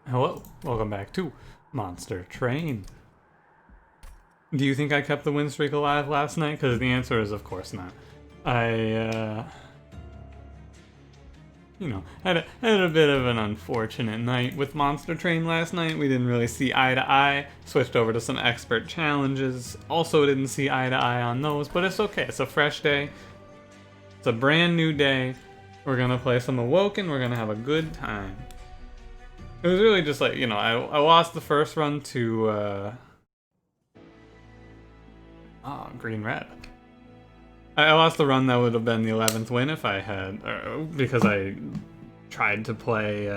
Hello, welcome back to Monster Train. Do you think I kept the win streak alive last night? Because the answer is of course not. I, had a bit of an unfortunate night with Monster Train last night. We didn't really see eye to eye. Switched over to some expert challenges. Also didn't see eye to eye on those, but it's okay. It's a fresh day. It's a brand new day. We're gonna play some Awoken. We're gonna have a good time. It was really just like, I lost the first run to, green-red. I lost the run that would have been the 11th win if I had, because I tried to play,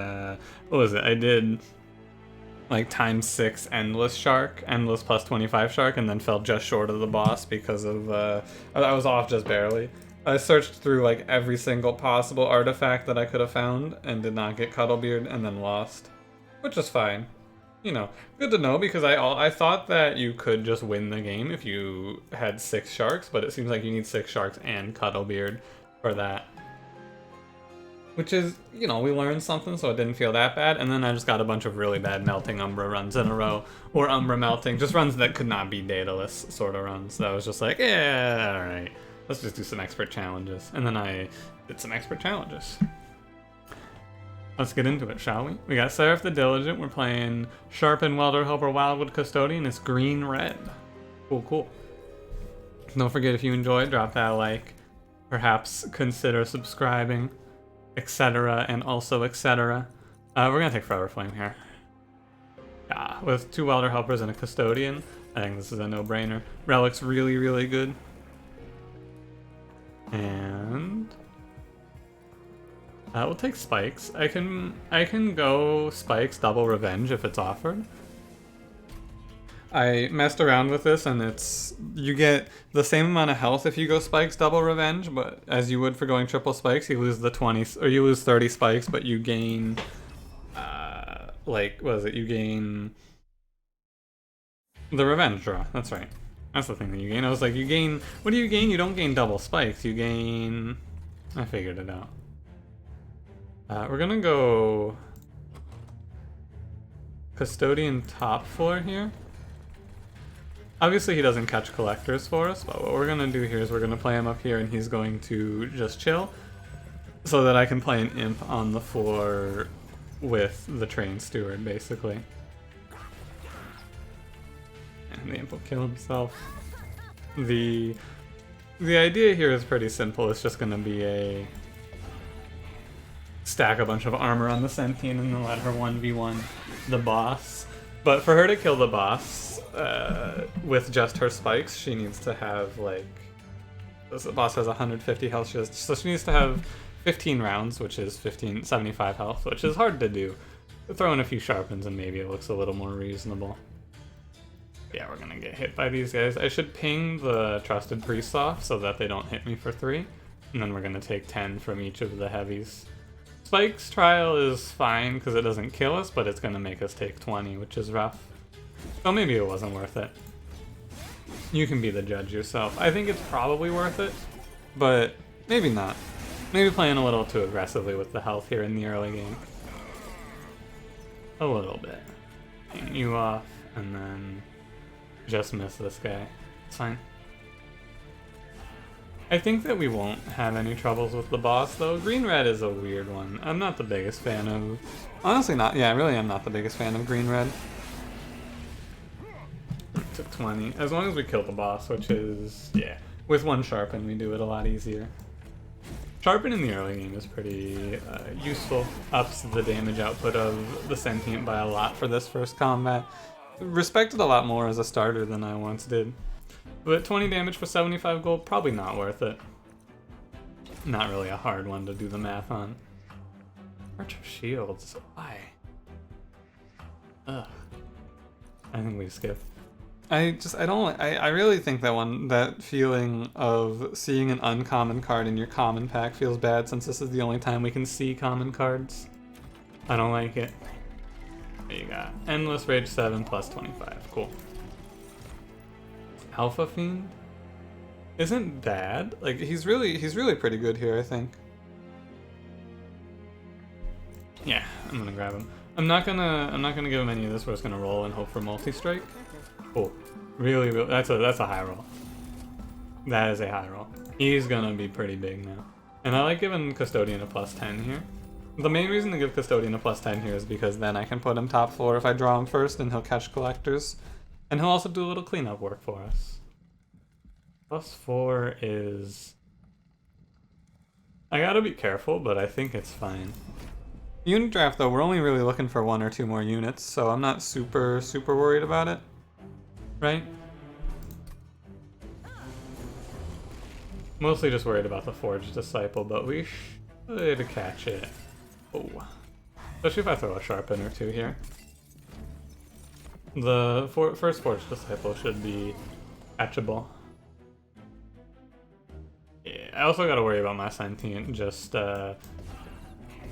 what was it? I did, like, ×6 Endless Shark, Endless plus 25 Shark, and then fell just short of the boss because of, I was off just barely. I searched through, like, every single possible artifact that I could have found and did not get Cuddlebeard and then lost. Which is fine. Good to know because I thought that you could just win the game if you had 6 sharks, but it seems like you need 6 sharks and Cuddlebeard for that. Which is, we learned something, so it didn't feel that bad. And then I just got a bunch of really bad melting Umbra runs in a row. Or Umbra melting, just runs that could not be dataless sort of runs. So I was just like, yeah, alright. Let's just do some expert challenges. And then I did some expert challenges. Let's get into it, shall we? We got Seraph the Diligent. We're playing Sharpen, Welder, Helper, Wildwood, Custodian. It's green-red. Cool. Don't forget, if you enjoyed, drop that like. Perhaps consider subscribing, etc. and also etc. We're going to take Forever Flame here. Yeah, with 2 Welder Helpers and a Custodian, I think this is a no-brainer. Relic's really, really good. And we'll take Spikes. I can go Spikes double Revenge if it's offered. I messed around with this and you get the same amount of health if you go Spikes double Revenge, but as you would for going triple Spikes, you lose the 20 or you lose 30 Spikes, but you gain you gain the Revenge draw. That's right. That's the thing that you gain. I was like, what do you gain? You don't gain double Spikes. You gain, I figured it out. We're gonna go Custodian top floor here. Obviously he doesn't catch collectors for us, but what we're gonna do here is we're gonna play him up here and he's going to just chill so that I can play an imp on the floor with the train steward, basically. And the imp will kill himself. The idea here is pretty simple. It's just gonna be a stack a bunch of armor on the Sentient and then let her 1v1 the boss. But for her to kill the boss with just her spikes, she needs to have like... The boss has 150 health, so she needs to have 15 rounds, which is 75 health, which is hard to do. Throw in a few sharpens and maybe it looks a little more reasonable. Yeah, we're gonna get hit by these guys. I should ping the Trusted Priests off so that they don't hit me for 3. And then we're gonna take 10 from each of the heavies. Spike's trial is fine because it doesn't kill us, but it's going to make us take 20, which is rough. So maybe it wasn't worth it. You can be the judge yourself. I think it's probably worth it, but maybe not. Maybe playing a little too aggressively with the health here in the early game. A little bit. Paint you off, and then just miss this guy. It's fine. I think that we won't have any troubles with the boss, though. Green-red is a weird one. I'm not the biggest fan of... Honestly not. Yeah, I really am not the biggest fan of green-red. Took 20. As long as we kill the boss, which is... Yeah. With 1 Sharpen, we do it a lot easier. Sharpen in the early game is pretty useful. Ups the damage output of the Sentient by a lot for this first combat. Respected a lot more as a starter than I once did. But 20 damage for 75 gold, probably not worth it. Not really a hard one to do the math on. Arch of Shields, why? Ugh. I think we skip. I really think that feeling of seeing an uncommon card in your common pack feels bad since this is the only time we can see common cards. I don't like it. There you got. Endless Rage 7 plus 25, cool. Alpha Fiend isn't bad. Like he's really pretty good here, I think. Yeah, I'm gonna grab him. I'm not gonna give him any of this. We're just gonna roll and hope for multi-strike. Cool. Really, that's a high roll. That is a high roll. He's gonna be pretty big now. And I like giving Custodian a +10 here. The main reason to give Custodian a +10 here is because then I can put him top floor if I draw him first, and he'll catch collectors. And he'll also do a little cleanup work for us. +4 is... I gotta be careful, but I think it's fine. Unit draft, though, we're only really looking for 1 or 2 more units, so I'm not super worried about it. Right? Mostly just worried about the Forged Disciple, but we should catch it. Oh. Especially if I throw a Sharpen or 2 here. The first Forged Disciple should be catchable. Yeah, I also gotta worry about my Sentient just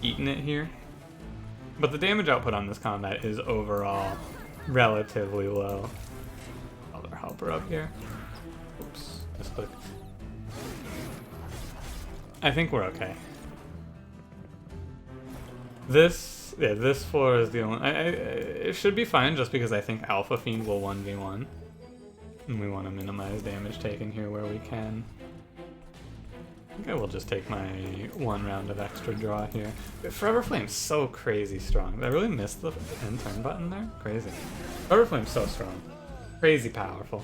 eating it here. But the damage output on this combat is overall relatively low. Other helper up here. Oops, misclicked. I think we're okay. This floor is the only... it should be fine just because I think Alpha Fiend will 1v1. And we want to minimize damage taken here where we can. I think I will just take my 1 round of extra draw here. Forever Flame's so crazy strong. Did I really missed the end turn button there? Crazy. Forever Flame's so strong. Crazy powerful.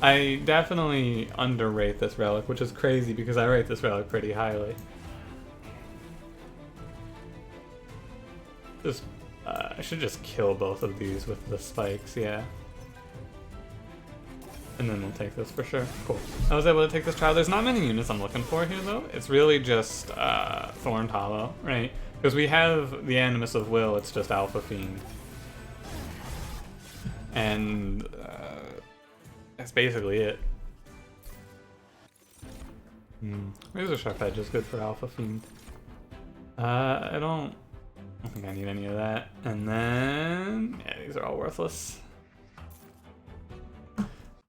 I definitely underrate this relic, which is crazy because I rate this relic pretty highly. Just, I should just kill both of these with the spikes, yeah. And then we'll take this for sure. Cool. I was able to take this trial. There's not many units I'm looking for here, though. It's really just Thorned Hollow, right? Because we have the Animus of Will, it's just Alpha Fiend. And that's basically it. Razor Sharp Edge is good for Alpha Fiend. I don't think I need any of that. And then, yeah, these are all worthless.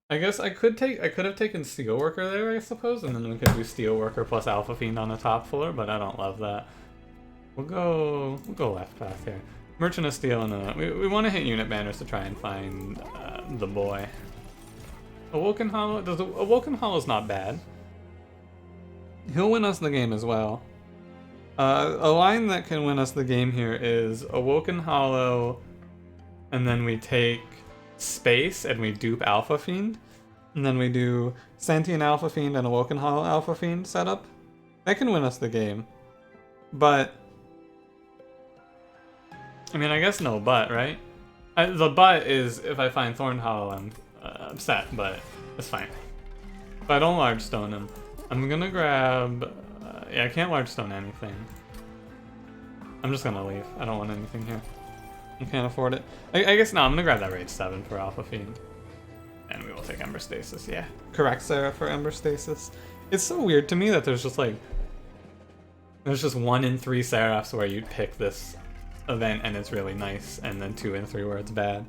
I guess I could have taken Steelworker there, I suppose, and then we could do Steelworker plus Alpha Fiend on the top floor, but I don't love that. We'll go left path here. Merchant of Steel and we want to hit unit banners to try and find the boy. Awoken Hollow? Awoken Hollow's not bad. He'll win us the game as well. A line that can win us the game here is Awoken Hollow, and then we take space and we dupe Alpha Fiend, and then we do Sentient Alpha Fiend and Awoken Hollow Alpha Fiend setup. That can win us the game. But I mean, I guess no but, right? The but is if I find Thorned Hollow, I'm upset, but it's fine. If I don't large stone him, I'm gonna grab... yeah, I can't large stone anything. I'm just gonna leave. I don't want anything here. I can't afford it. I guess no, I'm gonna grab that Rage 7 for Alpha Fiend. And we will take Ember Stasis, yeah. Correct Sarah for Ember Stasis. It's so weird to me that there's just like... There's just 1 in 3 Seraphs where you'd pick this event and it's really nice, and then 2 in 3 where it's bad.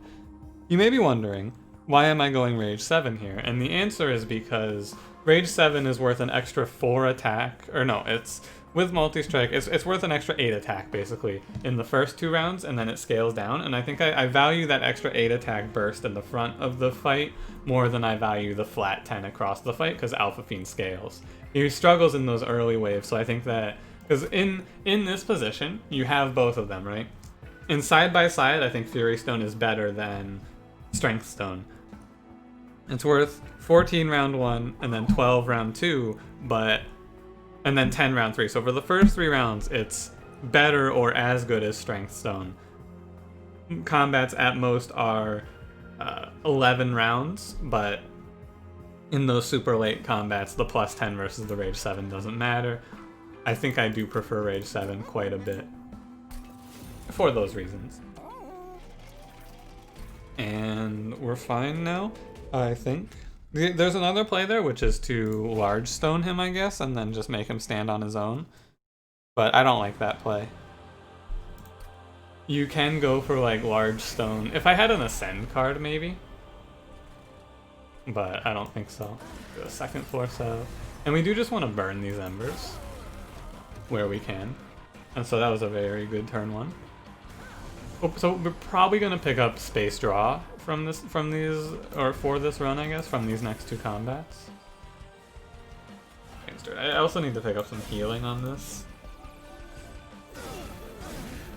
You may be wondering, why am I going Rage 7 here? And the answer is because Rage 7 is worth an extra 4 attack, or no, it's with multi-strike, it's worth an extra 8 attack basically in the first 2 rounds, and then it scales down, and I think I value that extra 8 attack burst in the front of the fight more than I value the flat 10 across the fight, because Alpha Fiend scales. He struggles in those early waves, so I think that, because in this position, you have both of them, right? In side by side, I think Fury Stone is better than Strength Stone. It's worth 14 round 1, and then 12 round 2, and then 10 round 3. So for the first 3 rounds, it's better or as good as Strength Stone. Combats at most are 11 rounds, but in those super late combats, the plus 10 versus the Rage 7 doesn't matter. I think I do prefer Rage 7 quite a bit for those reasons. And we're fine now, I think. There's another play there, which is to large stone him, I guess, and then just make him stand on his own. But I don't like that play. You can go for like large stone. If I had an Ascend card, maybe. But I don't think so. Do a second floor setup. And we do just want to burn these embers where we can. And so that was a very good turn 1. Oh, so we're probably gonna pick up space draw from these, or for this run, I guess, from these next two combats. I also need to pick up some healing on this.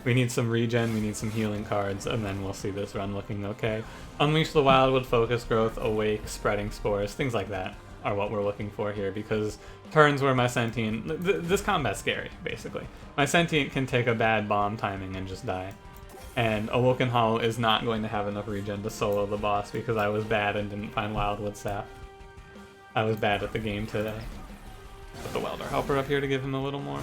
We need some regen, we need some healing cards, and then we'll see this run looking okay. Unleash the Wildwood, Focus Growth, Awake, Spreading Spores, things like that are what we're looking for here, because turns where my Sentient... this combat's scary, basically. My Sentient can take a bad bomb timing and just die. And Awoken Hollow is not going to have enough regen to solo the boss because I was bad and didn't find Wildwood Sap. I was bad at the game today. Put the Welder Helper up here to give him a little more.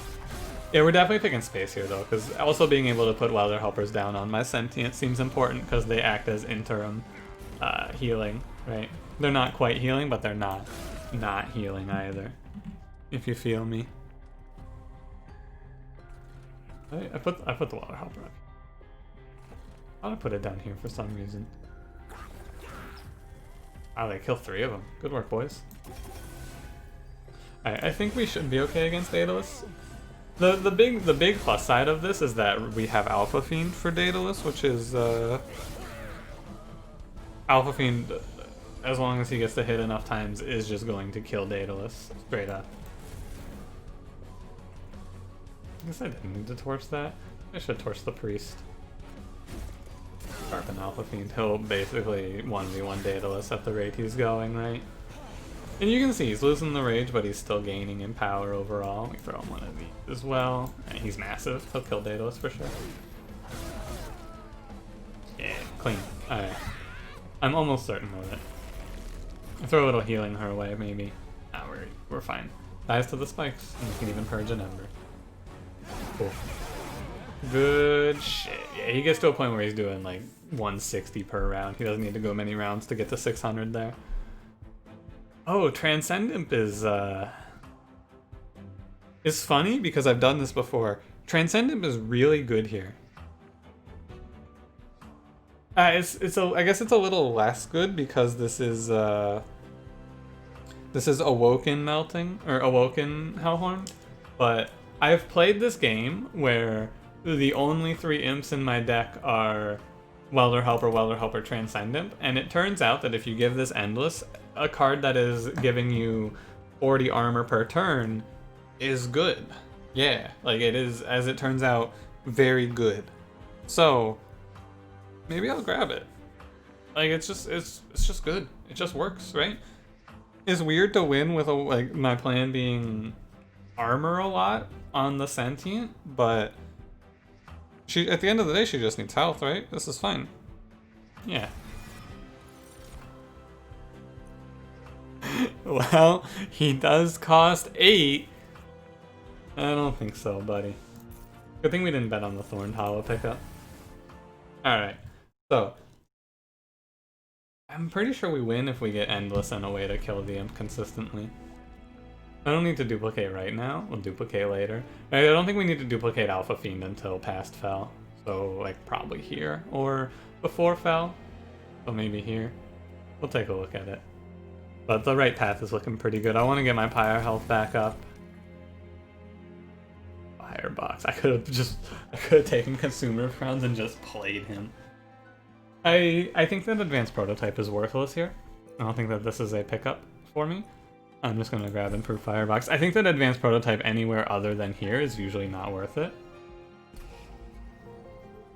Yeah, we're definitely picking space here though, because also being able to put Welder Helpers down on my Sentient seems important because they act as interim healing, right? They're not quite healing, but they're not healing either, if you feel me. I put the Welder Helper up. I want to put it down here for some reason. Oh, they kill 3 of them. Good work, boys. I think we should be okay against Daedalus. The big plus side of this is that we have Alpha Fiend for Daedalus, which is Alpha Fiend, as long as he gets to hit enough times, is just going to kill Daedalus straight up. I guess I didn't need to torch that. I should torch the priest. Sharpen Alpha Fiend. He'll basically 1v1 Daedalus at the rate he's going, right? And you can see he's losing the rage, but he's still gaining in power overall. We throw him one of these as well. And he's massive. He'll kill Daedalus for sure. Yeah, clean. Alright. I'm almost certain of it. I throw a little healing her way, maybe. Nah, we're fine. Dies to the spikes, and you can even purge an ember. Cool. Good shit. Yeah, he gets to a point where he's doing like 160 per round. He doesn't need to go many rounds to get to 600 there. Oh, Transcendent is funny because I've done this before. Transcendent is really good here. I guess it's a little less good because this is Awoken melting, or Awoken Hellhorned, but I've played this game where the only 3 imps in my deck are Welder Helper, Transcendent, and it turns out that if you give this Endless, a card that is giving you 40 armor per turn, is good. Yeah, like it is, as it turns out, very good. So maybe I'll grab it. Like it's just good. It just works, right? It's weird to win with like my plan being armor a lot on the Sentient, but she, at the end of the day, she just needs health, right? This is fine. Yeah. Well, he does cost 8. I don't think so, buddy. Good thing we didn't bet on the Thorned Hollow pickup. Alright, so I'm pretty sure we win if we get Endless and a way to kill the imp consistently. I don't need to duplicate right now, we'll duplicate later. I don't think we need to duplicate Alpha Fiend until past Fel. So like probably here, or before Fel. So maybe here. We'll take a look at it. But the right path is looking pretty good. I want to get my Pyre health back up. Firebox. I could have taken Consumer Crowns and just played him. I think that Advanced Prototype is worthless here. I don't think that this is a pickup for me. I'm just going to grab Improved Firebox. I think that Advanced Prototype anywhere other than here is usually not worth it.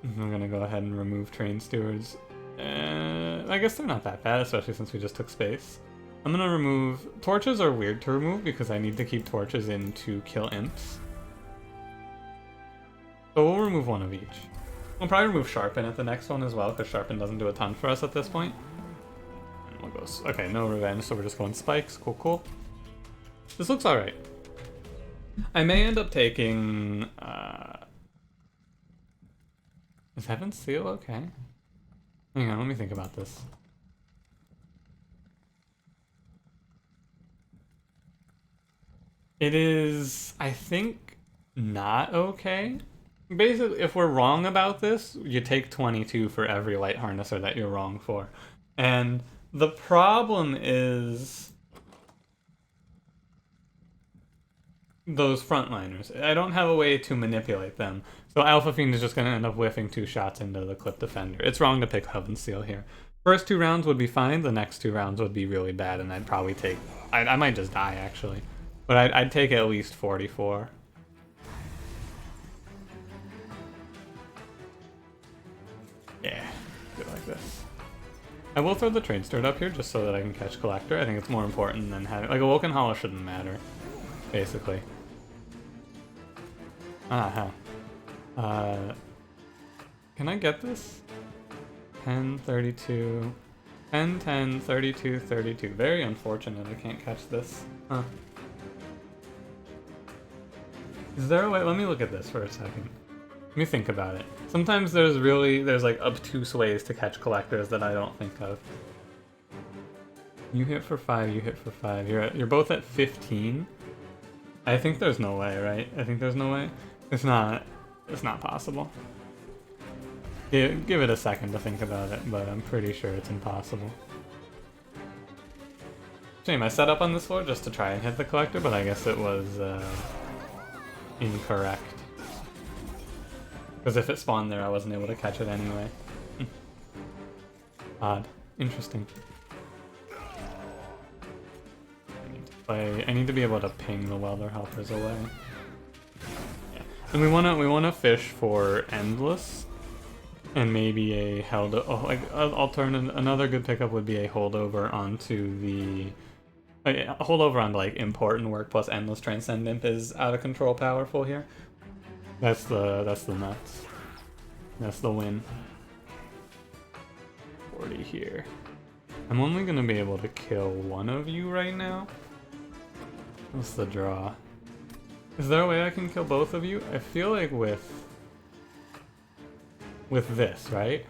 I'm going to go ahead and remove Train Stewards. I guess they're not that bad, especially since we just took space. I'm going to remove... Torches are weird to remove because I need to keep torches in to kill imps. So we'll remove one of each. We'll probably remove Sharpen at the next one as well, because Sharpen doesn't do a ton for us at this point. And we'll go... Okay, no Revenge, so we're just going Spikes. Cool, cool. This looks alright. I may end up taking... Is Heaven's Seal okay? Hang on, let me think about this. It is, I think, not okay. Basically, if we're wrong about this, you take 22 for every Light Harnesser that you're wrong for. And the problem is those frontliners. I don't have a way to manipulate them. So Alpha Fiend is just going to end up whiffing 2 shots into the Clip Defender. It's wrong to pick Hub and Seal here. First 2 rounds would be fine, the next 2 rounds would be really bad, and I'd probably take... I might just die, actually. But I'd take at least 44. Yeah, do it like this. I will throw the Trade Steward up here just so that I can catch Collector. I think it's more important than having... Like, Awoken Hollow shouldn't matter, basically. Ah, hell. Can I get this? 10, 32... 10, 10, 32, 32. Very unfortunate I can't catch this. Huh. Is there a way? Let me look at this for a second. Let me think about it. Sometimes there's like obtuse ways to catch collectors that I don't think of. You hit for 5, you hit for 5. You're both at 15. I think there's no way, right? I think there's no way. It's not possible. Give it a second to think about it, but I'm pretty sure it's impossible. Shame, I set up on this floor just to try and hit the collector, but I guess it was incorrect. Because if it spawned there, I wasn't able to catch it anyway. Odd. Interesting. I need to be able to ping the Welder Helpers away. Yeah. And we wanna fish for Endless. And maybe a another good pickup would be a holdover onto the holdover onto like Important Work plus Endless Transcendent is out of control powerful here. That's the nuts. That's the win. 40 here. I'm only gonna be able to kill one of you right now. What's the draw? Is there a way I can kill both of you? I feel like with this, right?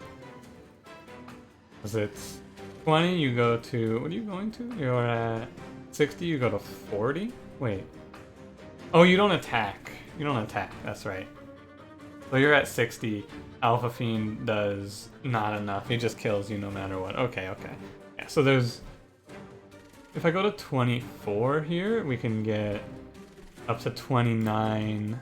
Because it's 20, you go to... What are you going to? You're at 60, you go to 40? Wait. Oh, you don't attack. You don't attack, that's right. So you're at 60, Alpha Fiend does not enough. He just kills you no matter what. Okay, okay. Yeah, so there's... If I go to 24 here, we can get up to 29...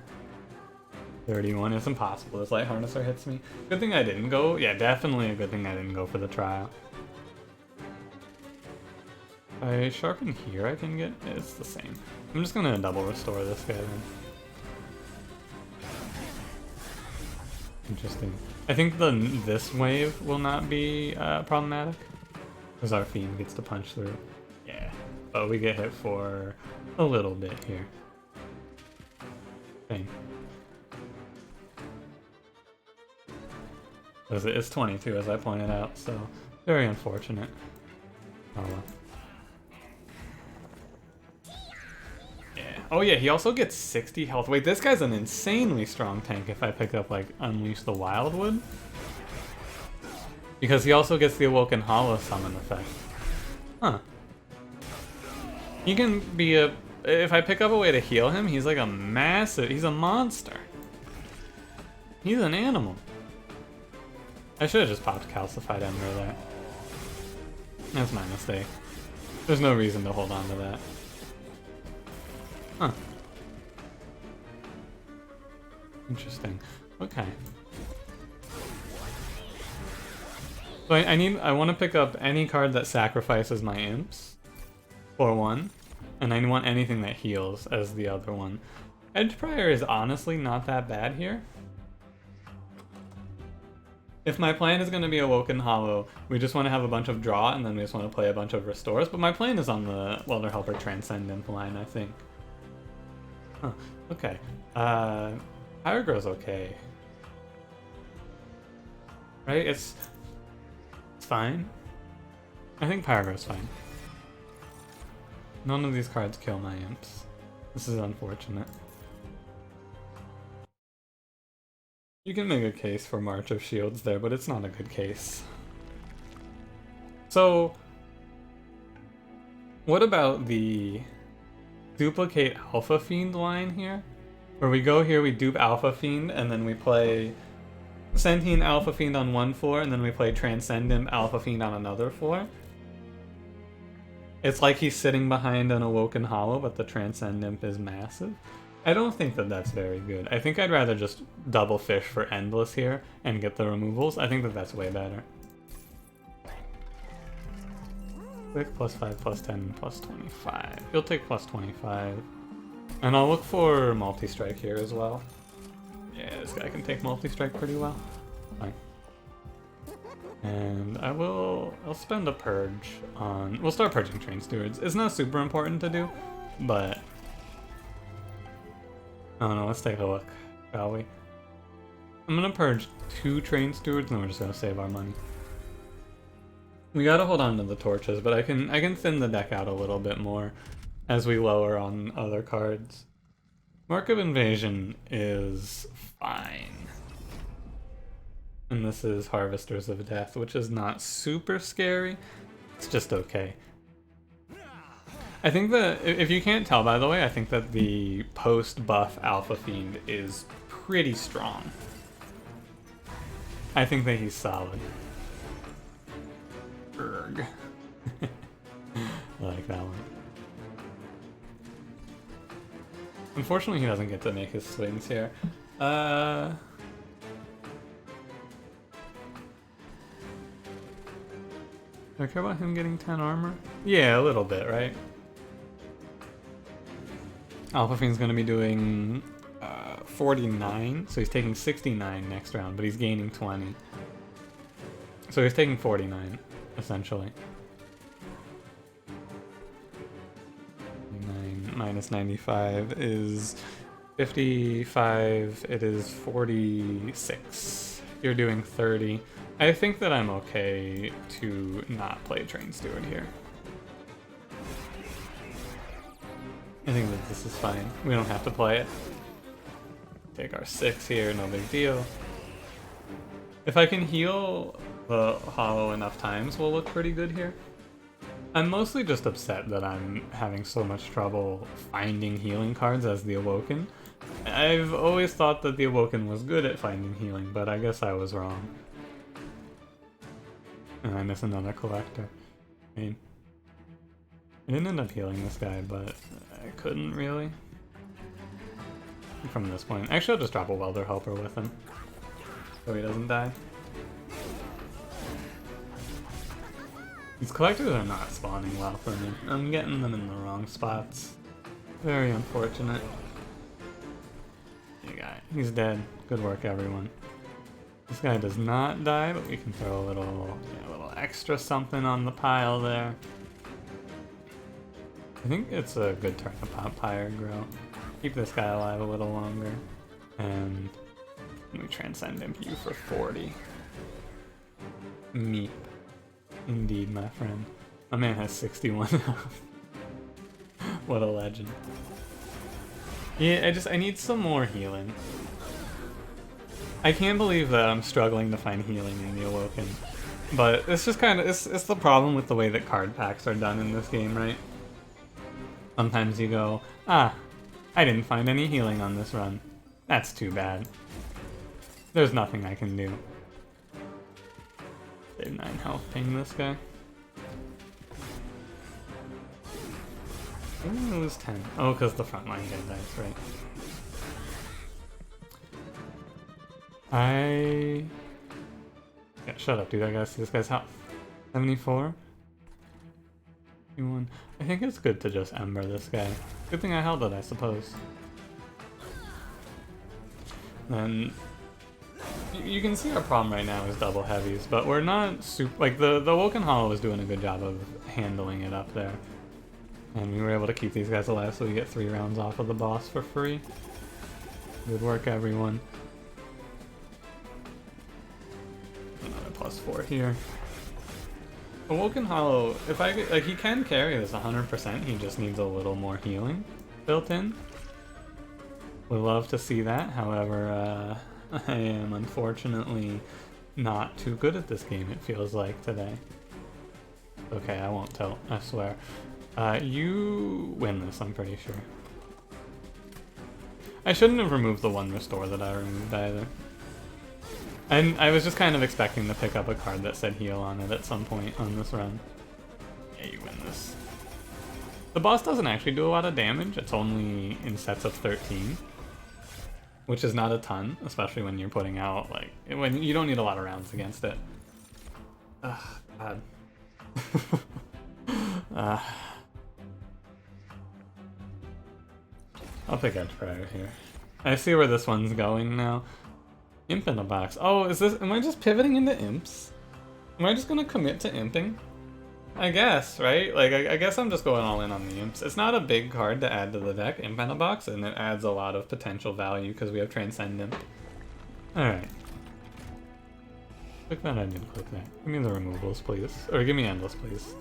31. It's impossible. This Light Harnesser hits me. Good thing I didn't go. Yeah, definitely a good thing I didn't go for the trial. If I sharpen here, I can get... It's the same. I'm just gonna double restore this guy then. Interesting. I think this wave will not be problematic. Because our Fiend gets to punch through. Yeah. But we get hit for a little bit here. Same. It's 22, as I pointed out, so very unfortunate. Oh well. Yeah. Oh yeah, he also gets 60 health. Wait, this guy's an insanely strong tank if I pick up, like, Unleash the Wildwood. Because he also gets the Awoken Hollow Summon effect. Huh. He can be a... If I pick up a way to heal him, he's like a massive... He's a monster. He's an animal. I should have just popped Calcified Ember there. That's my mistake. There's no reason to hold on to that. Huh. Interesting. Okay. So I want to pick up any card that sacrifices my imps for one, and I want anything that heals as the other one. Edge Prior is honestly not that bad here. If my plan is going to be Awoken Hollow, we just want to have a bunch of draw, and then we just want to play a bunch of restores, but my plan is on the Welder Helper Transcendent line, I think. Huh, okay. Pyrogro's okay. Right? It's fine. I think Pyrogro's fine. None of these cards kill my imps. This is unfortunate. You can make a case for March of Shields there, but it's not a good case. So, what about the duplicate Alpha Fiend line here? Where we go here, we dupe Alpha Fiend, and then we play Sentient Alpha Fiend on one floor, and then we play Transcendent Alpha Fiend on another floor. It's like he's sitting behind an Awoken Hollow, but the Transcendent is massive. I don't think that that's very good. I think I'd rather just double fish for Endless here and get the removals. I think that that's way better. Click +5, +10, +25. You'll take +25. And I'll look for multi-strike here as well. Yeah, this guy can take multi-strike pretty well. Fine. And I'll spend a purge on... We'll start purging Train Stewards. It's not super important to do, but... I don't know, let's take a look, shall we? I'm gonna purge 2 Train Stewards and then we're just gonna save our money. We gotta hold on to the torches, but I can thin the deck out a little bit more as we lower on other cards. Mark of Invasion is fine. And this is Harvesters of Death, which is not super scary. It's just okay. I think that, if you can't tell by the way, I think that the post-buff Alpha Fiend is pretty strong. I think that he's solid. Erg. I like that one. Unfortunately, he doesn't get to make his swings here. Do I care about him getting 10 armor? Yeah, a little bit, right? Alpha Fiend's gonna be doing 49, so he's taking 69 next round, but he's gaining 20. So he's taking 49, essentially. 9 minus 95 is 55, it is 46. You're doing 30. I think that I'm okay to not play Train Steward here. I think that this is fine. We don't have to play it. Take our 6 here, no big deal. If I can heal the Hollow enough times, we'll look pretty good here. I'm mostly just upset that I'm having so much trouble finding healing cards as the Awoken. I've always thought that the Awoken was good at finding healing, but I guess I was wrong. And I miss another collector. I mean, I didn't end up healing this guy, but I couldn't really. From this point. Actually, I'll just drop a Welder Helper with him, so he doesn't die. These collectors are not spawning well for me. I'm getting them in the wrong spots. Very unfortunate. You got it. He's dead. Good work, everyone. This guy does not die, but we can throw a little extra something on the pile there. I think it's a good turn to pop Pyre Grow. Keep this guy alive a little longer. And we transcend Impue for 40. Meep. Indeed, my friend. My man has 61 health. What a legend. Yeah, I need some more healing. I can't believe that I'm struggling to find healing in the Awoken. But it's just kind of, it's the problem with the way that card packs are done in this game, right? Sometimes you go, I didn't find any healing on this run. That's too bad. There's nothing I can do. Save 9 health, ping this guy. I'm gonna lose 10. Oh, because the front line get dice, right? Yeah, shut up, dude. I gotta see this guy's health. 74? 51. I think it's good to just Ember this guy. Good thing I held it, I suppose. Then you can see our problem right now is double heavies, but we're not super, like the Awoken Hollow is doing a good job of handling it up there. And we were able to keep these guys alive so we get 3 rounds off of the boss for free. Good work, everyone. Another +4 here. Awoken Hollow, if I could, like, he can carry this 100%, he just needs a little more healing built in. Would love to see that, however, I am unfortunately not too good at this game, it feels like, today. Okay, I won't tell, I swear. You win this, I'm pretty sure. I shouldn't have removed the 1 restore that I removed either. And I was just kind of expecting to pick up a card that said heal on it at some point on this run. Yeah, you win this. The boss doesn't actually do a lot of damage, it's only in sets of 13. Which is not a ton, especially when you're putting out, like, when you don't need a lot of rounds against it. Ugh, God. I'll pick Edge Prior here. I see where this one's going now. Imp in a box. Oh, am I just pivoting into imps? Am I just gonna commit to imping? I guess, right? Like, I guess I'm just going all in on the imps. It's not a big card to add to the deck, Imp in a box, and it adds a lot of potential value because we have Transcendent. Alright. Click that, I didn't click that. Give me the removals, please. Or give me Endless, please.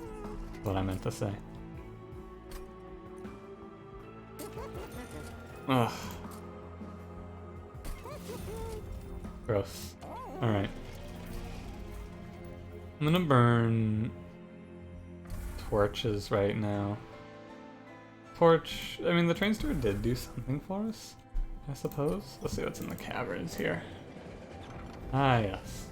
That's what I meant to say. Ugh. Gross. Alright. I'm gonna burn torches right now. Torch, I mean, the Train Steward did do something for us, I suppose. Let's see what's in the caverns here. Ah, yes.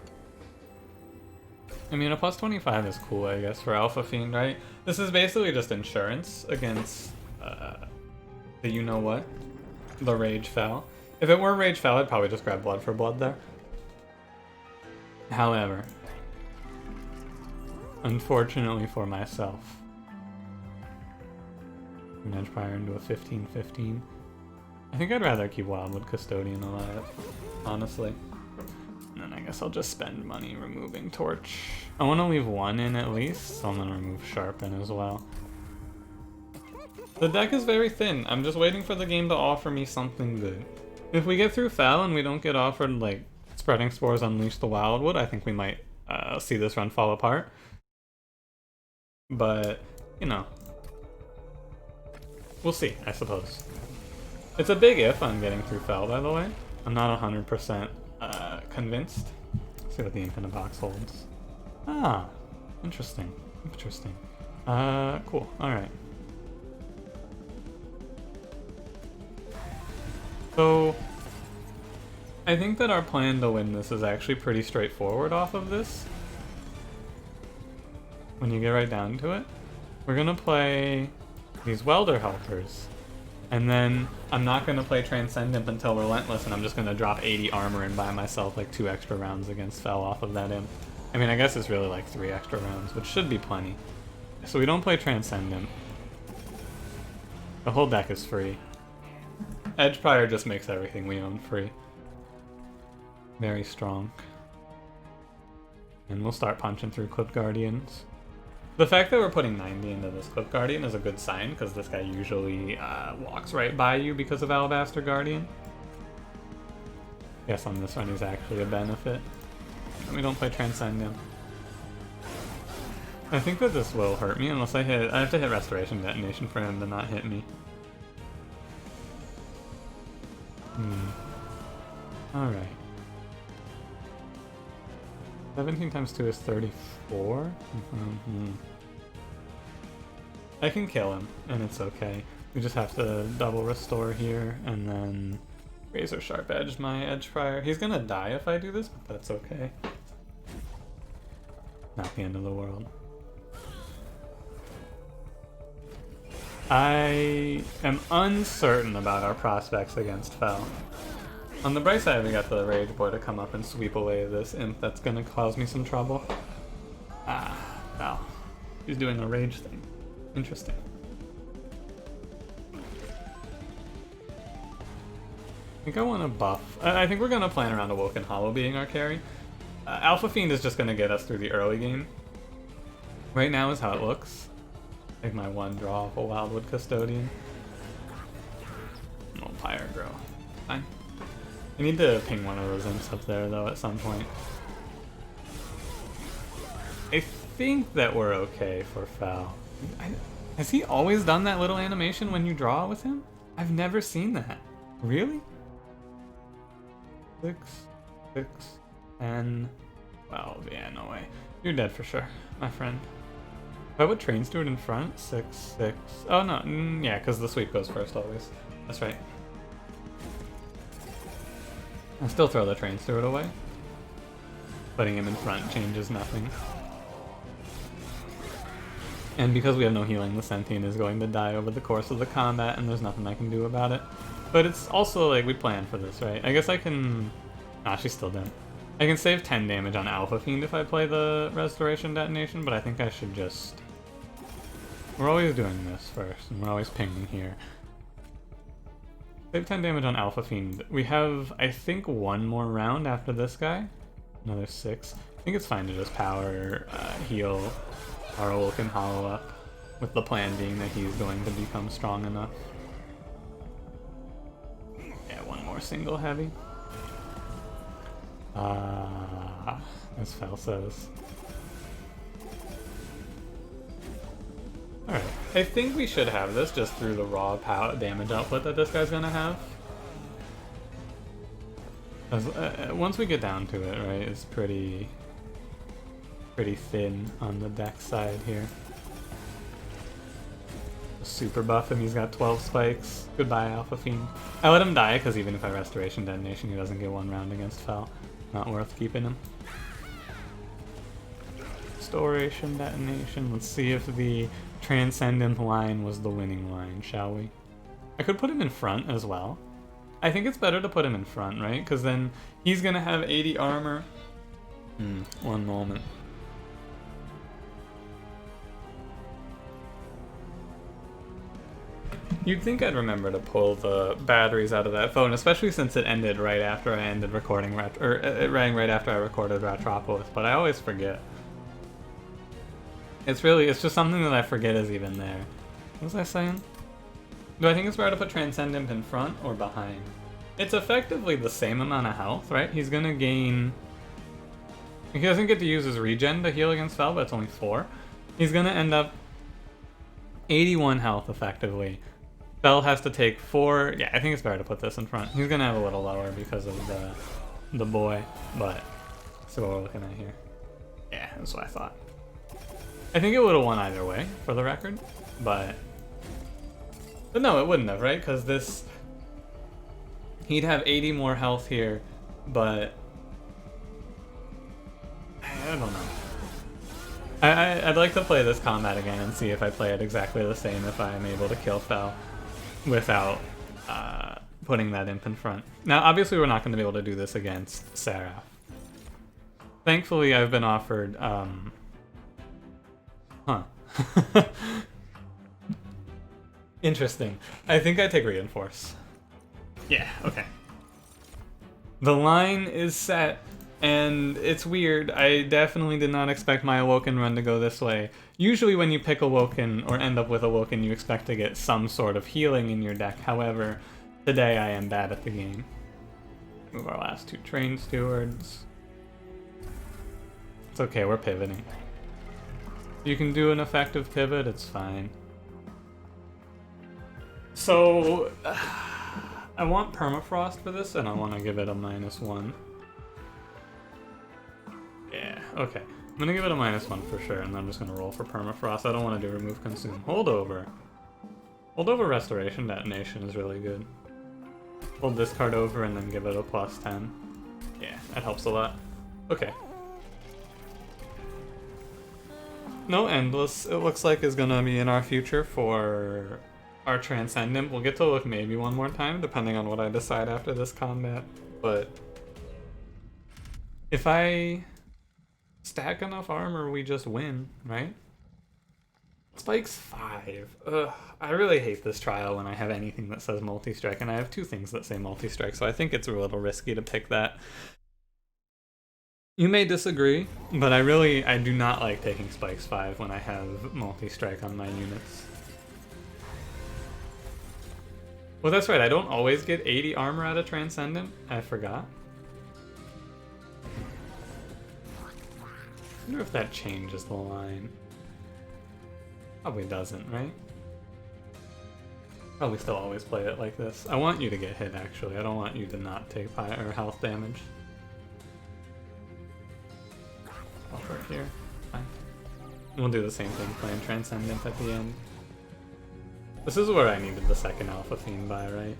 I mean, a plus 25 is cool, I guess, for Alpha Fiend, right? This is basically just insurance against the you-know-what, the Rage Fel. If it were Rage Fel, I'd probably just grab Blood for Blood there. However, unfortunately for myself, an Edge Prior into a 15-15. I think I'd rather keep Wildwood Custodian alive, honestly. And then I guess I'll just spend money removing Torch. I want to leave one in at least, so I'm going to remove Sharpen as well. The deck is very thin. I'm just waiting for the game to offer me something good. If we get through Fel and we don't get offered, like, Spreading Spores Unleash the Wildwood, I think we might see this run fall apart. But, you know, we'll see, I suppose. It's a big if on getting through Fel, by the way. I'm not 100% convinced. Let's see what the Imp in a box holds. Ah, interesting. Interesting. Cool. Alright. So, I think that our plan to win this is actually pretty straightforward off of this. When you get right down to it. We're gonna play these Welder Helpers. And then I'm not gonna play Transcendent until Relentless, and I'm just gonna drop 80 armor and buy myself like 2 extra rounds against Fel off of that Imp. I mean, I guess it's really like 3 extra rounds, which should be plenty. So we don't play Transcendent. The whole deck is free. Edge Prior just makes everything we own free. Very strong. And we'll start punching through Clip Guardians. The fact that we're putting 90 into this Clip Guardian is a good sign, because this guy usually walks right by you because of Alabaster Guardian. Guess on this one he's actually a benefit. And we don't play Transcendent. I think that this will hurt me unless I have to hit Restoration Detonation for him to not hit me. Alright. 17 times 2 is 34? I can kill him, and it's okay. We just have to double restore here, and then Razor Sharp Edge my Edge Prior. He's gonna die if I do this, but that's okay. Not the end of the world. I am uncertain about our prospects against Fel. On the bright side, we got the Rage Boy to come up and sweep away this Imp that's gonna cause me some trouble. Ah, Fel. He's doing a Rage thing. Interesting. I think I want to buff. I think we're gonna plan around Awoken Hollow being our carry. Alpha Fiend is just gonna get us through the early game. Right now is how it looks. Take my one draw of a Wildwood Custodian. Oh, Pyre Grow. Fine. I need to ping one of those imps up there though at some point. I think that we're okay for Fel. Has he always done that little animation when you draw with him? I've never seen that. Really? 6, 6, 10, 12. Yeah, no way. You're dead for sure, my friend. If I would Train Steward in front, 6, 6. Oh no, yeah, because the sweep goes first always. That's right. I'll still throw the Train Steward away. Putting him in front changes nothing. And because we have no healing, the Sentient is going to die over the course of the combat, and there's nothing I can do about it. But it's also like, we planned for this, right? I guess I can... Ah, she's still dead. I can save 10 damage on Alpha Fiend if I play the Restoration Detonation, but I think I should just... We're always doing this first, and we're always pinging here. Save 10 damage on Alpha Fiend. We have, I think, one more round after this guy. Another 6. I think it's fine to just power heal our Awoken Hollow up, with the plan being that he's going to become strong enough. Yeah, one more single heavy. As Fel says. Alright, I think we should have this just through the raw power damage output that this guy's gonna have. Once we get down to it, right, it's pretty thin on the deck side here. Super buff him, he's got 12 spikes. Goodbye, Alpha Fiend. I let him die because even if I Restoration Detonation, he doesn't get one round against Fel. Not worth keeping him. Restoration Detonation. Let's see if the Transcendent line was the winning line, shall we? I could put him in front as well. I think it's better to put him in front, right? Because then he's gonna have 80 armor. One moment. You'd think I'd remember to pull the batteries out of that phone, especially since it ended right after I ended recording, it rang right after I recorded Retropolis, but I always forget. It's just something that I forget is even there. What was I saying? Do I think it's better to put Transcendent in front or behind? It's effectively the same amount of health, right? He's gonna gain... He doesn't get to use his regen to heal against Fel, but it's only 4. He's gonna end up 81 health effectively. Fel has to take 4... Yeah, I think it's better to put this in front. He's gonna have a little lower because of the boy, but that's what we're looking at here. Yeah, that's what I thought. I think it would have won either way, for the record, but no, it wouldn't have, right? Because this... He'd have 80 more health here, but... I don't know. I'd like to play this combat again and see if I play it exactly the same if I'm able to kill Fel without putting that imp in front. Now, obviously we're not going to be able to do this against Seraph. Thankfully, I've been offered... Interesting. I think I take Reinforce. Yeah, okay. The line is set, and it's weird. I definitely did not expect my Awoken run to go this way. Usually when you pick Awoken, or end up with Awoken, you expect to get some sort of healing in your deck. However, today I am bad at the game. Move our last 2 Train Stewards. It's okay, we're pivoting. You can do an effective pivot, it's fine. So, I want Permafrost for this, and I want to give it a -1. Yeah, okay. I'm going to give it a -1 for sure, and I'm just going to roll for Permafrost. I don't want to do Remove Consume. Holdover. Holdover Restoration Detonation is really good. Hold this card over and then give it a +10. Yeah, that helps a lot. Okay. No Endless, it looks like, is gonna be in our future for our Transcendent. We'll get to look maybe one more time, depending on what I decide after this combat. But if I stack enough armor, we just win, right? Spikes 5. Ugh, I really hate this trial when I have anything that says multi-strike, and I have 2 things that say multi-strike, so I think it's a little risky to pick that. You may disagree, but I do not like taking Spikes 5 when I have multi-strike on my units. Well, that's right, I don't always get 80 armor out of Transcendent. I forgot. I wonder if that changes the line. Probably doesn't, right? Probably still always play it like this. I want you to get hit, actually. I don't want you to not take fire or health damage. Over here. Fine. We'll do the same thing, playing Transcendent at the end. This is where I needed the second Alpha Fiend by, right?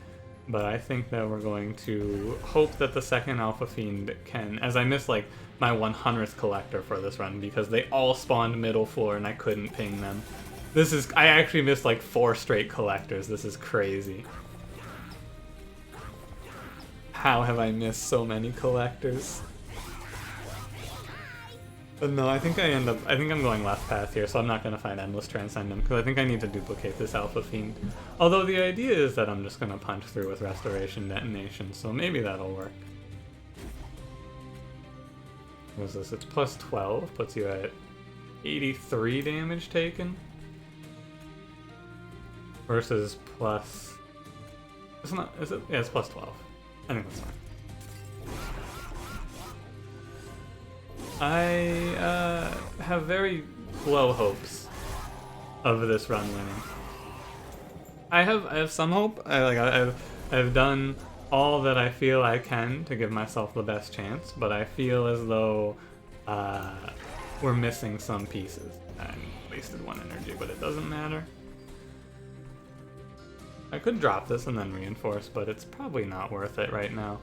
but I think that we're going to hope that the second Alpha Fiend can, as I missed like my 100th collector for this run because they all spawned middle floor and I couldn't ping them. I actually missed like 4 straight collectors. This is crazy. How have I missed so many collectors? But no, I think I'm going left path here, so I'm not going to find Endless Transcendent, because I think I need to duplicate this Alpha Fiend. Although the idea is that I'm just going to punch through with Restoration Detonation, so maybe that'll work. What is this? It's plus 12, puts you at 83 damage taken. Versus plus... It's not... Is it? Yeah, it's plus 12. I think that's fine. I have very low hopes of this run winning. I have some hope. I've done all that I feel I can to give myself the best chance, but I feel as though we're missing some pieces. I wasted 1 energy, but it doesn't matter. I could drop this and then reinforce, but it's probably not worth it right now.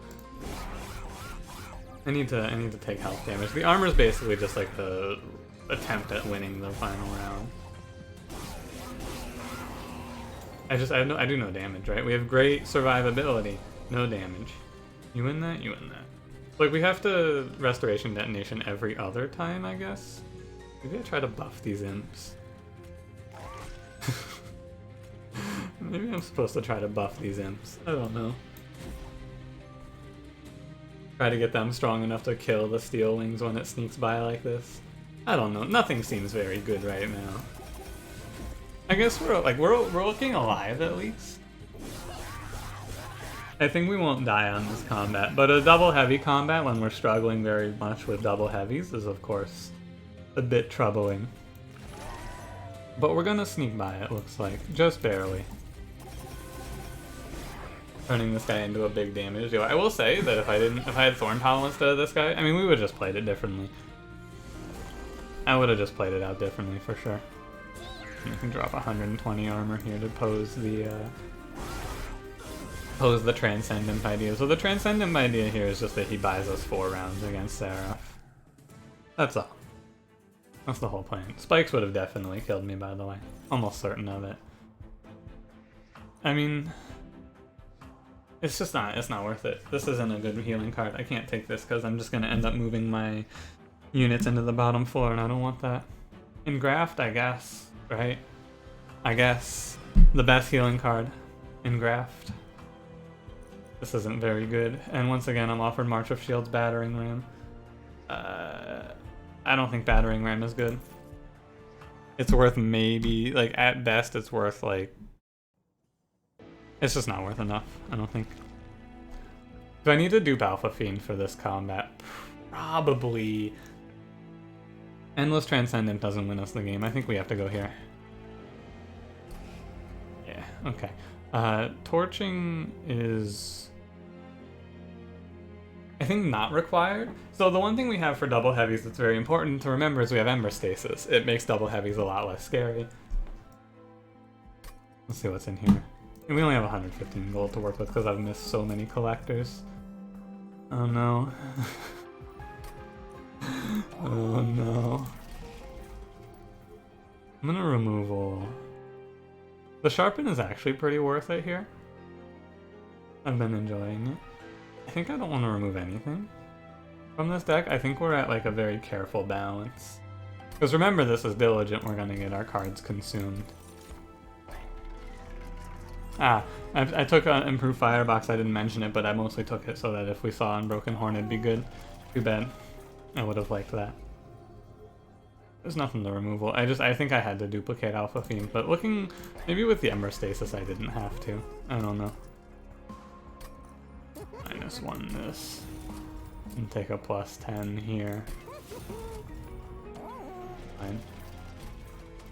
I need to take health damage. The armor is basically just like the attempt at winning the final round. I do no damage, right? We have great survivability, no damage. You win that, you win that. Like we have to Restoration Detonation every other time, I guess. Maybe I try to buff these imps. Maybe I'm supposed to try to buff these imps. I don't know. Try to get them strong enough to kill the Steel Wings when it sneaks by like this. I don't know. Nothing seems very good right now. I guess we're looking alive at least. I think we won't die on this combat, but a double heavy combat when we're struggling very much with double heavies is of course a bit troubling. But we're gonna sneak by, it looks like, just barely. Turning this guy into a big damage dealer. I will say that if I had Thorn Hollow instead of this guy, I mean, we would have just played it differently. I would have just played it out differently for sure. You can drop 120 armor here to pose the Transcendent idea. So the Transcendent idea here is just that he buys us 4 rounds against Seraph. That's all. That's the whole plan. Spikes would have definitely killed me, by the way. Almost certain of it. I mean... it's not worth it. This isn't a good healing card. I can't take this because I'm just going to end up moving my units into the bottom floor and I don't want that. Engraft, I guess, right? I guess the best healing card, Engraft. This isn't very good. And once again, I'm offered March of Shields Battering Ram. I don't think Battering Ram is good. It's worth maybe, like at best it's worth like... it's just not worth enough, I don't think. Do I need to dupe Alpha Fiend for this combat? Probably. Endless Transcendent doesn't win us the game. I think we have to go here. Yeah, okay. Torching is... I think not required. So the one thing we have for double heavies that's very important to remember is we have Ember Stasis. It makes double heavies a lot less scary. Let's see what's in here. And we only have 115 gold to work with because I've missed so many collectors. Oh no. Oh no. I'm gonna remove all. The Sharpen is actually pretty worth it here. I've been enjoying it. I think I don't want to remove anything from this deck. I think we're at like a very careful balance. Because remember, this is Diligent, we're gonna get our cards consumed. Ah, I took an Improved Firebox, I didn't mention it, but I mostly took it so that if we saw Unbroken Horn it'd be good. Too bad. I would have liked that. There's nothing to removal. I think I had to duplicate Alpha Fiend, but looking... maybe with the Ember Stasis I didn't have to. I don't know. -1 this. And take a +10 here. Fine.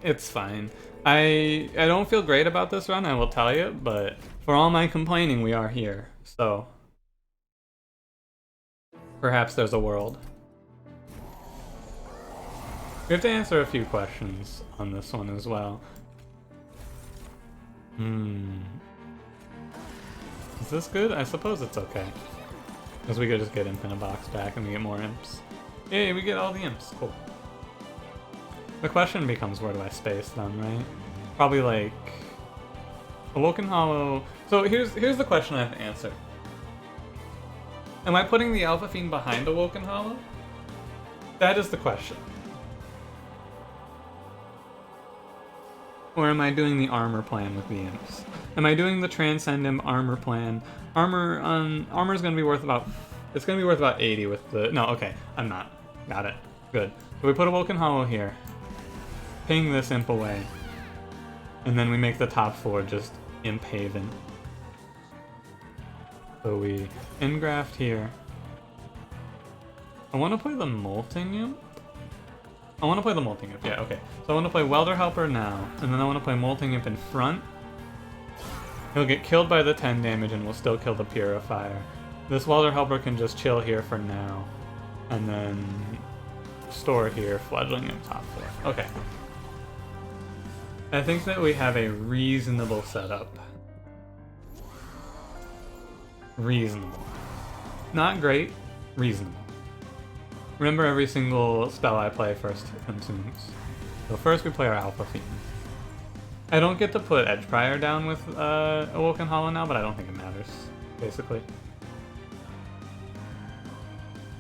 It's fine. I don't feel great about this run, I will tell you, but for all my complaining, we are here. So, perhaps there's a world. We have to answer a few questions on this one as well. Is this good? I suppose it's okay. Because we could just get Infinite Box back and we get more imps. Yay, we get all the imps. Cool. The question becomes, where do I space them, right? Probably like... Awoken Hollow... So here's the question I have to answer. Am I putting the Alpha Fiend behind Awoken Hollow? That is the question. Or am I doing the armor plan with the imps? Am I doing the Transcendent armor plan? Armor is going to be worth about... It's going to be worth about 80 with the... No, okay. I'm not. Got it. Good. So we put Awoken Hollow here. Ping this imp away. And then we make the top 4 just Imp Haven. So we engraft here. I want to play the Molting Imp? I want to play the Molting Imp, yeah, okay. So I want to play Welder Helper now, and then I want to play Molting Imp in front. He'll get killed by the 10 damage and we'll still kill the Purifier. This Welder Helper can just chill here for now. And then store here, Fledgling Imp top 4. Okay. I think that we have a reasonable setup. Reasonable. Not great, reasonable. Remember, every single spell I play first consumes. So first we play our Alpha Fiend. I don't get to put Edgeprior down with Awoken Hollow now, but I don't think it matters, basically.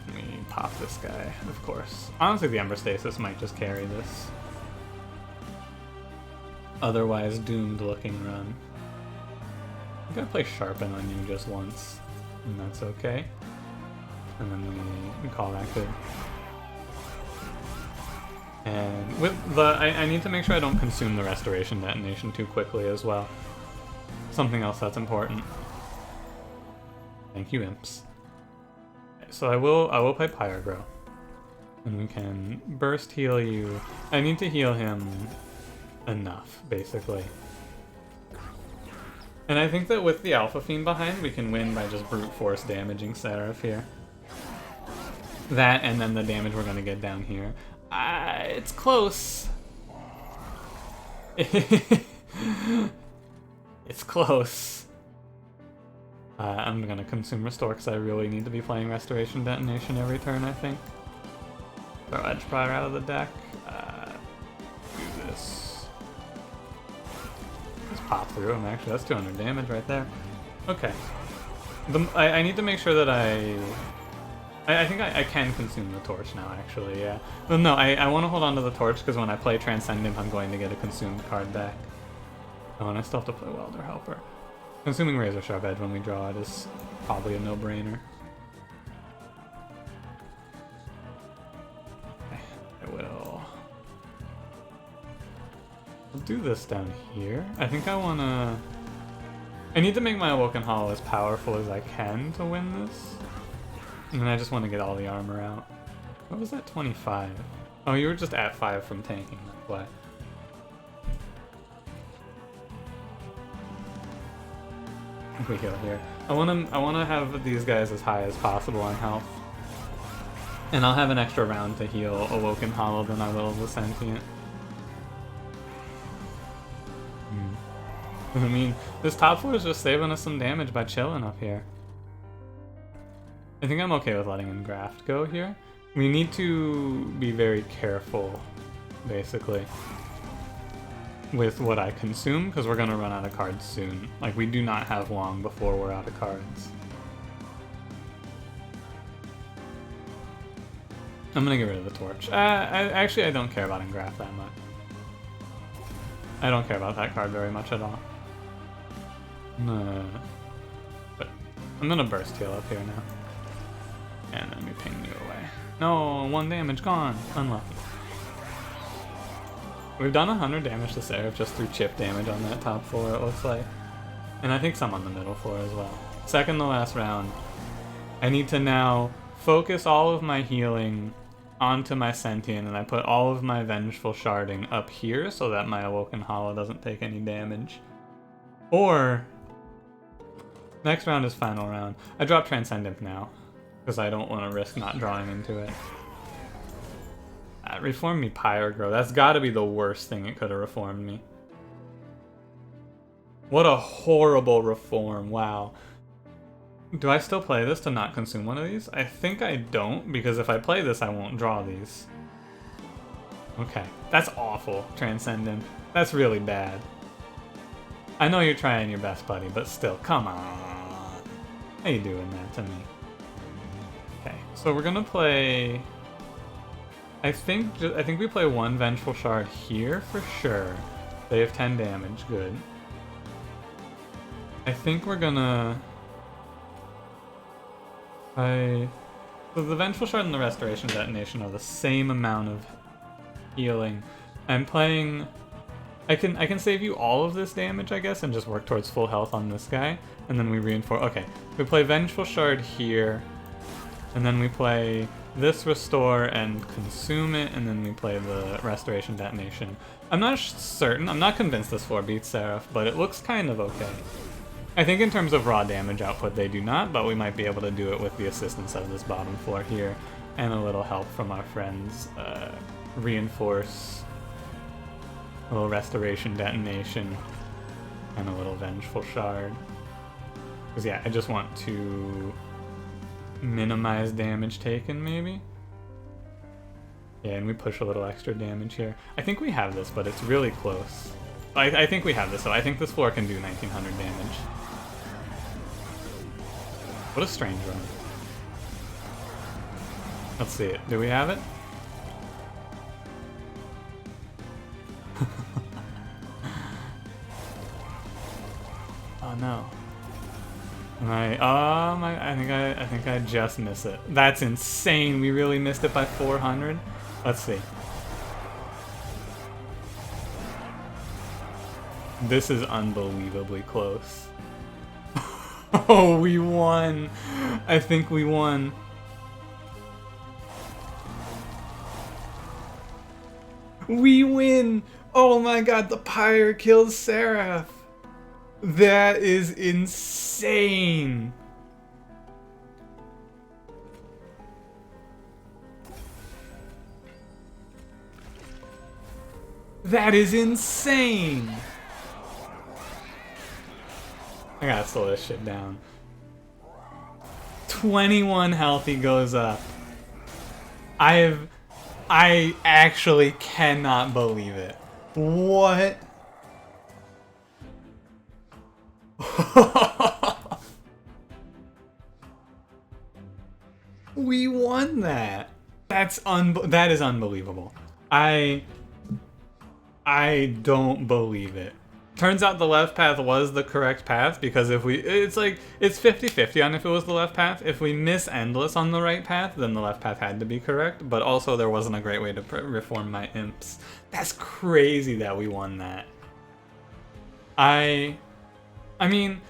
Let me pop this guy, of course. Honestly, the Ember Stasis might just carry this. Otherwise doomed looking run. I'm gonna play Sharpen on you just once, and that's okay. And then we call that good. And with the... I need to make sure I don't consume the Restoration Detonation too quickly as well. Something else that's important. Thank you, imps. So I will play Pyrogrow. And we can burst heal you. I need to heal him enough, basically. And I think that with the Alpha Fiend behind, we can win by just brute force damaging Seraph here. That, and then the damage we're gonna get down here. It's close. It's close. I'm gonna consume Restore because I really need to be playing Restoration Detonation every turn, I think. Throw Edgeprior out of the deck. Do this. Just pop through him, actually. That's 200 damage right there. Okay. I need to make sure that I think I can consume the Torch now, actually, yeah. Well, no, I want to hold on to the Torch because when I play Transcendent, I'm going to get a consumed card back. Oh, and I still have to play Welder Helper. Consuming Razor Sharp Edge when we draw it is probably a no-brainer. I will... I'll do this down here. I think I want to... I need to make my Awoken Hollow as powerful as I can to win this. And then I just want to get all the armor out. What was that, 25? Oh, you were just at 5 from tanking, that's why. We heal here. I want to have these guys as high as possible on health. And I'll have an extra round to heal Awoken Hollow than I will the Sentient. I mean, this top 4 is just saving us some damage by chilling up here. I think I'm okay with letting Engraft go here. We need to be very careful, basically, with what I consume, because we're going to run out of cards soon. Like, we do not have long before we're out of cards. I'm going to get rid of the Torch. Actually, I don't care about Engraft that much. I don't care about that card very much at all. But I'm going to Burst Heal up here now. And then we ping you away. No, 1 damage gone. Unlucky. We've done 100 damage to Seraph just through chip damage on that top 4, it looks like. And I think some on the middle 4 as well. Second to last round. I need to now focus all of my healing onto my Sentient, and I put all of my Vengeful Sharding up here so that my Awoken Hollow doesn't take any damage. Or... next round is final round. I drop Transcendent now, because I don't want to risk not drawing into it. Reform me Pyrogrow. That's got to be the worst thing it could have reformed me. What a horrible reform, wow. Do I still play this to not consume one of these? I think I don't, because if I play this, I won't draw these. Okay, that's awful, Transcendent. That's really bad. I know you're trying your best, buddy, but still, come on. How you doing that to me? Okay, so we're gonna play... I think we play one Vengeful Shard here for sure. They have 10 damage, good. I think we're gonna... So the Vengeful Shard and the Restoration Detonation are the same amount of healing. I'm playing... I can save you all of this damage, I guess, and just work towards full health on this guy. And then we reinforce... Okay, we play Vengeful Shard here. And then we play this Restore and consume it, and then we play the Restoration Detonation. I'm not certain, I'm not convinced this floor beats Seraph, but it looks kind of okay. I think in terms of raw damage output they do not, but we might be able to do it with the assistance of this bottom floor here, and a little help from our friends. Reinforce, a little Restoration Detonation, and a little Vengeful Shard. Because yeah, I just want to minimize damage taken, maybe? Yeah, and we push a little extra damage here. I think we have this, but it's really close. I think we have this, so I think this floor can do 1900 damage. What a strange run. Let's see it. Do we have it? Oh no. I think I just missed it. That's insane. We really missed it by 400. Let's see. This is unbelievably close. Oh, we won. I think we won. We win. Oh my god, the Pyre kills Seraph. That is insane. That is insane. I gotta slow this shit down. 21 health he goes up. I actually cannot believe it. What? We won that. That is unbelievable. I don't believe it. Turns out the left path was the correct path, because if it's 50-50 on if it was the left path. If we miss Endless on the right path, then the left path had to be correct, but also there wasn't a great way to reform my imps. That's crazy that we won that. I mean,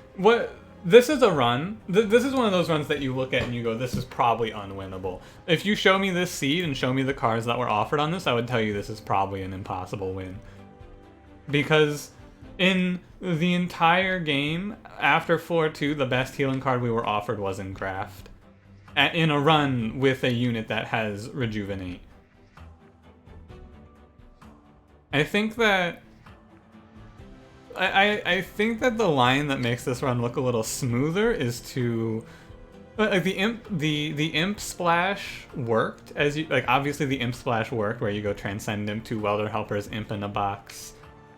this is a run. This is one of those runs that you look at and you go, this is probably unwinnable. If you show me this seed and show me the cards that were offered on this, I would tell you this is probably an impossible win. Because in the entire game, after floor 2, the best healing card we were offered was Engraft. In a run with a unit that has Rejuvenate. I think that the line that makes this run look a little smoother is to like the imp splash worked, as you like. Obviously the imp splash worked where you go Transcend Imp, 2 Welder Helpers, Imp in a box,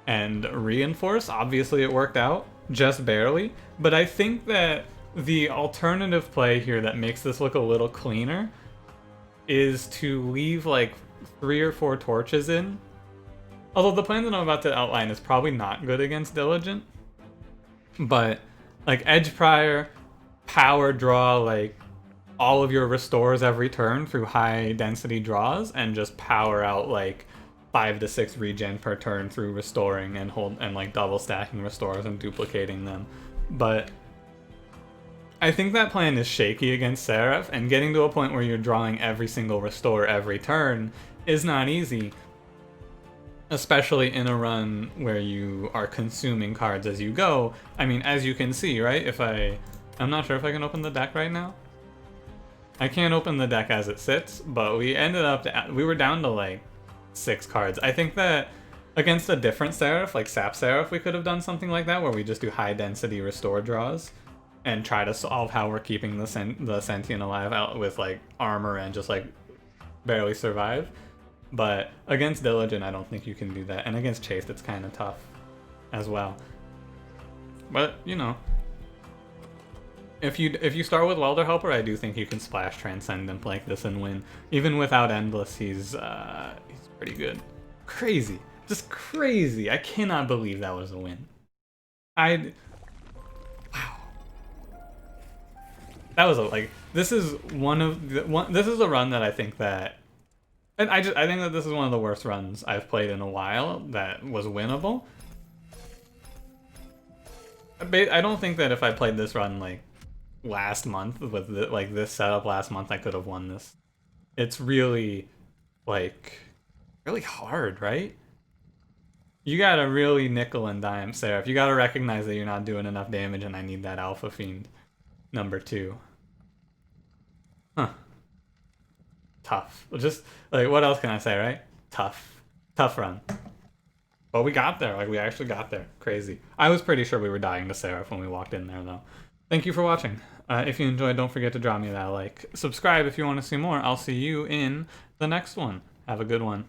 and Reinforce. Obviously it worked out just barely, but I think that the alternative play here that makes this look a little cleaner is to leave like 3 or 4 torches in. Although the plan that I'm about to outline is probably not good against Diligent. But, like, Edge Prior, power draw, like, all of your restores every turn through high density draws, and just power out, like, 5 to 6 regen per turn through restoring and like, double stacking restores and duplicating them. But I think that plan is shaky against Seraph, and getting to a point where you're drawing every single restore every turn is not easy. Especially in a run where you are consuming cards as you go. I mean, as you can see, right? I'm not sure if I can open the deck right now. I can't open the deck as it sits, but we were down to like 6 cards. I think that against a different Seraph, like Sap Seraph, we could have done something like that, where we just do high density restore draws. and try to solve how we're keeping the sentient alive out with like armor and just like barely survive. But against Diligent, I don't think you can do that, and against Chaste, it's kind of tough as well. But you know, if you start with Welder Helper, I do think you can splash Transcendent like this and win. Even without Endless, he's pretty good. Crazy, just crazy. I cannot believe that was a win. Wow. That was this is this is a run that I think that, and I think that this is one of the worst runs I've played in a while that was winnable. I don't think that if I played this run like last month with this setup last month, I could have won this. It's really really hard, right? You gotta really nickel and dime Seraph. You gotta recognize that you're not doing enough damage, and I need that Alpha Fiend number 2. Huh. Tough. Just what else can I say, right? Tough. Tough run. But we got there. We actually got there. Crazy. I was pretty sure we were dying to Seraph when we walked in there, though. Thank you for watching. If you enjoyed, don't forget to drop me that like. Subscribe if you want to see more. I'll see you in the next one. Have a good one.